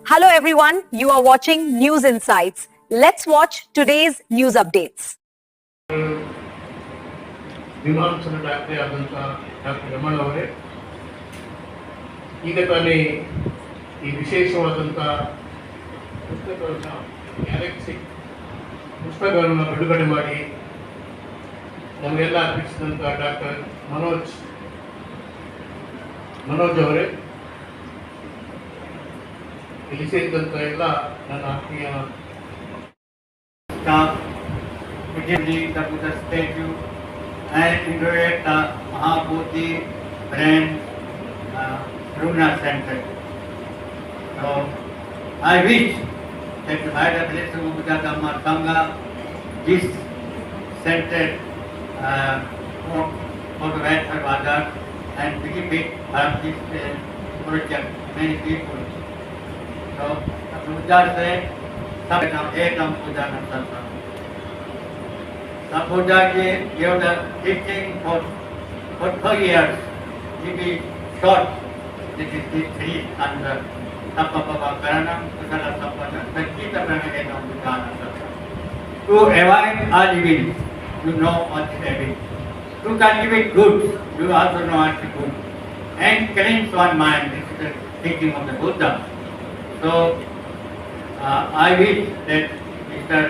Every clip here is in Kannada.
Hello everyone, you are watching News Insights. Let's watch today's news updates. ವಿಮಾನಸನ ಡಾಕ್ಟರ್ ಆದಂಥ ಡಾಕ್ಟರ್ ರಮಣ ಅವರೇ, ಈಗ ತಾನೇ ಈ ವಿಶೇಷವಾದಂಥ ಪುಸ್ತಕಗಳನ್ನು ಗ್ಯಾಲಕ್ಸಿ ಪುಸ್ತಕಗಳನ್ನು ಬಿಡುಗಡೆ ಮಾಡಿ ನಮಗೆಲ್ಲ ಅರ್ಪಿಸಿದಂಥ ಡಾಕ್ಟರ್ ಮನೋಜ್ ಅವರೇ, ಇಲ್ಲಿ ಸೇರಿದಂಥ ಎಲ್ಲ ನನ್ನ ಆತ್ಮೀಯ staff, Vijay the statue, and inaugurate the Mahabodhi Brand Karuna Center. So, I wish that the Bhai Blessed Buddha Dhamma Sangha, this center for the right of others and begin it for this project, many people. So, Buddha said, Ekam Buddha Namsasa. The Buddha gave the teaching for 2 years. He be short. This is the three and the Tapapa Karanam, Kusala Sapana, Sakita Pranayam Buddha Namsasa. To avoid all evil, you know what is evil. To cultivate good, you also know what is good. And cleanse one mind, this is the teaching of the Buddha. So, I wish that Mr.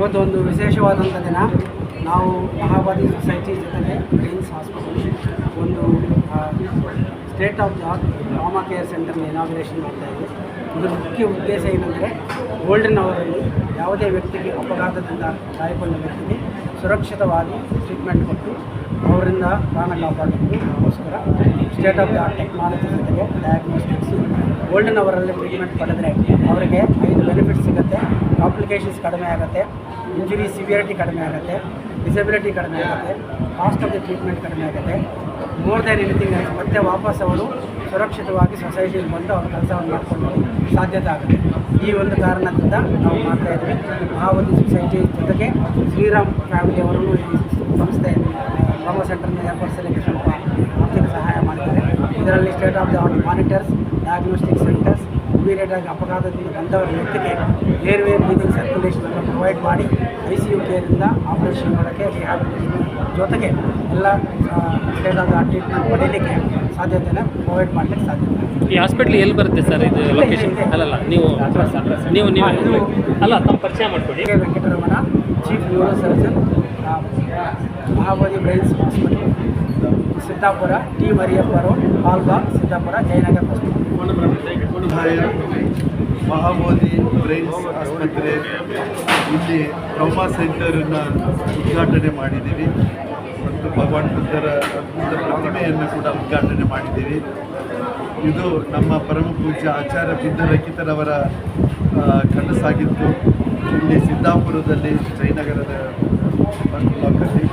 ಇವತ್ತು ಒಂದು ವಿಶೇಷವಾದಂಥ ದಿನ. ನಾವು ಮಹಾಬೋಧಿ ಸೊಸೈಟಿ ಜೊತೆಗೆ ಬ್ರೈನ್ಸ್ ಹಾಸ್ಪಿಟಲ್ ಒಂದು state of the art trauma care ಸೆಂಟರ್ನ ಇನಾಗ್ರೇಷನ್ ಮಾಡ್ತಾಯಿದ್ವಿ. ಇದರ ಮುಖ್ಯ ಉದ್ದೇಶ ಏನಂದರೆ ಗೋಲ್ಡನ್ ಅವರಲ್ಲಿ ಯಾವುದೇ ವ್ಯಕ್ತಿಗೆ ಅಪಘಾತದಿಂದ ಗಾಯಗೊಂಡ ವ್ಯಕ್ತಿಗೆ ಸುರಕ್ಷಿತವಾಗಿ ಟ್ರೀಟ್ಮೆಂಟ್ ಕೊಟ್ಟು ಅವರಿಂದ ಪ್ರಾಣ ಕಾಪಾಡೋದಕ್ಕೋಸ್ಕರ state of the art technology ಜೊತೆಗೆ ಡಯಾಗ್ನೋಸ್ಟಿಕ್ಸ್ ಗೋಲ್ಡನ್ ಅವರಲ್ಲಿ ಟ್ರೀಟ್ಮೆಂಟ್ ಪಡೆದರೆ ಅವರಿಗೆ 5 ಬೆನಿಫಿಟ್ಸ್ ಸಿಗುತ್ತೆ. ಕಾಂಪ್ಲಿಕೇಶನ್ಸ್ ಕಡಿಮೆ ಆಗುತ್ತೆ, ಇಂಜುರಿ ಸಿವಿಯರಿಟಿ ಕಡಿಮೆ ಆಗುತ್ತೆ, ಡಿಸಬಿಲಿಟಿ ಕಡಿಮೆ ಆಗುತ್ತೆ, ಕಾಸ್ಟ್ ಆಫ್ ದ ಟ್ರೀಟ್ಮೆಂಟ್ ಕಡಿಮೆ ಆಗುತ್ತೆ. ಮೋರ್ ದ್ಯಾನ್ ಎನಿಥಿಂಗ್ ಮತ್ತೆ ವಾಪಸ್ ಅವರು ಸುರಕ್ಷಿತವಾಗಿ ಸೊಸೈಟಿಗೆ ಬಂದು ಅವ್ರ ಕೆಲಸವನ್ನು ಮಾಡಿಕೊಂಡು ಸಾಧ್ಯತೆ ಆಗುತ್ತೆ. ಈ ಒಂದು ಕಾರಣದಿಂದ ನಾವು ಮಾಡ್ತಾಯಿದ್ವಿ. ಮಹಾಬೋಧಿ ಸೊಸೈಟಿ ಜೊತೆಗೆ ಶ್ರೀರಾಮ್ ಫ್ಯಾಮಿಲಿಯವರನ್ನು ಈ ಸಂಸ್ಥೆ ಟ್ರಾಮಾ ಸೆಂಟರ್ನ ಏರ್ಪಡಿಸಲಿಕ್ಕೆ ಸ್ವಲ್ಪ ಆರ್ಥಿಕ ಸಹಾಯ ಮಾಡಿದ್ದಾರೆ. ಇದರಲ್ಲಿ state of the art monitors, diagnostic centres, ಇಮಿಡಿಯೇಟಾಗಿ ಅಪಘಾತದಿಂದ ಬಂದವರ ವ್ಯಕ್ತಿಗೆ ಏರ್ವೇ ಬ್ರೀದಿಂಗ್ ಸರ್ಕ್ಯುಲೇಷನನ್ನು ಪ್ರೊವೈಡ್ ಮಾಡಿ ICU ಕೇರಿಂದ ಆಪರೇಷನ್ ಮಾಡೋಕ್ಕೆ ರಿಹ್ಯಾಬಿಲಿಟೇಷನ್ ಜೊತೆಗೆ ಎಲ್ಲ state of the art treatment ಪಡೀಲಿಕ್ಕೆ ಸಾಧ್ಯತೆಯನ್ನು ಪ್ರೊವೈಡ್ ಮಾಡಲಿಕ್ಕೆ ಸಾಧ್ಯತೆ. ಈ ಹಾಸ್ಪಿಟ್ಲ್ ಎಲ್ಲಿ ಬರುತ್ತೆ ಸರ್? ಇದು ಲೊಕೇಶನ್ ಅಲ್ಲಲ್ಲ, ನೀವು ಅಲ್ಲ ತಮ್ಮ ಪರಿಚಯ ಮಾಡಿಕೊಡಿ. Venkataramana, chief neuro surgeon, Mahabodhi Brains hospital, Siddapura, T Mariyappa road, Halbag, Siddapura, Jayanagar hospital. Mahabodhi Brains ಆಸ್ಪತ್ರೆ ಇಲ್ಲಿ ಟ್ರಾಮಾ ಸೆಂಟರನ್ನು ಉದ್ಘಾಟನೆ ಮಾಡಿದ್ದೀವಿ ಮತ್ತು ಭಗವಾನ್ ಬುದ್ಧರ ಅದ್ಭುತ ಪ್ರತಿಮೆಯನ್ನು ಕೂಡ ಉದ್ಘಾಟನೆ ಮಾಡಿದ್ದೀವಿ. ಇದು ನಮ್ಮ ಪರಮ ಪೂಜ್ಯ ಆಚಾರ್ಯ ಬಿದ್ದರಕಿತರವರ ಕನಸಾಗಿತ್ತು. ಇಲ್ಲಿ ಸಿದ್ದಾಪುರದಲ್ಲಿ, ಜಯನಗರದ ಬ್ಲಾಕಲ್ಲಿ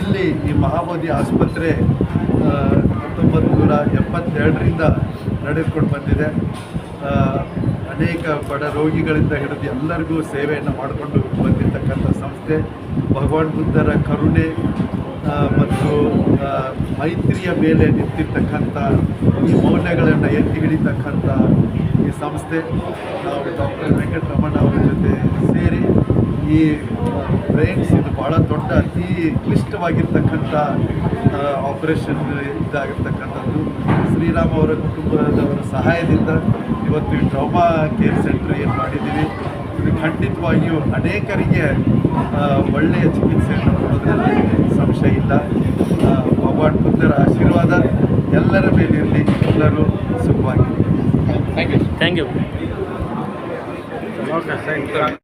ಇಲ್ಲಿ ಈ ಮಹಾಬೋಧಿ ಆಸ್ಪತ್ರೆ 1972ರಿಂದ ನಡೆದುಕೊಂಡು ಬಂದಿದೆ. ಅನೇಕ ಬಡ ರೋಗಿಗಳಿಂದ ಹಿಡಿದು ಎಲ್ಲರಿಗೂ ಸೇವೆಯನ್ನು ಮಾಡಿಕೊಂಡು ಬಂದಿರತಕ್ಕಂಥ ಸಂಸ್ಥೆ. ಭಗವಾನ್ ಬುದ್ಧರ ಕರುಣೆ ಮತ್ತು ಮೈತ್ರಿಯ ಮೇಲೆ ನಿಂತಿರ್ತಕ್ಕಂಥ ಈ ಮೌಲ್ಯಗಳನ್ನು ಎತ್ತಿ ಹಿಡಿತಕ್ಕಂಥ ಈ ಸಂಸ್ಥೆ. ನಾವು ಡಾಕ್ಟರ್ ವೆಂಕಟರಮಣ ಅವರ ಜೊತೆ ಸೇರಿ ಈ ಬ್ರೈನ್ಸ್ ಇದು ಭಾಳ ದೊಡ್ಡ ಅತಿ ಕ್ಲಿಷ್ಟವಾಗಿರ್ತಕ್ಕಂಥ ಆಪರೇಷನ್ ಇದಾಗಿರ್ತಕ್ಕಂಥದ್ದು. ಶ್ರೀರಾಮ್ ಅವರ ಕುಟುಂಬದವರ ಸಹಾಯದಿಂದ ಇವತ್ತು ಈ ಟ್ರಾಮಾ ಕೇರ್ ಸೆಂಟರ್ ಏನು ಮಾಡಿದ್ದೀವಿ, ಇದು ಖಂಡಿತವಾಗಿಯೂ ಅನೇಕರಿಗೆ ಒಳ್ಳೆಯ ಚಿಕಿತ್ಸೆಯನ್ನು ಕೊಡೋದ್ರಲ್ಲಿ ಸಂಶಯ ಇಲ್ಲ. ಭಗವಾನ್ ಬುದ್ಧರ ಆಶೀರ್ವಾದ ಎಲ್ಲರ ಮೇಲಿರಲಿ, ಎಲ್ಲರೂ ಸುಖವಾಗಿ. Thank you. Okay, thank you.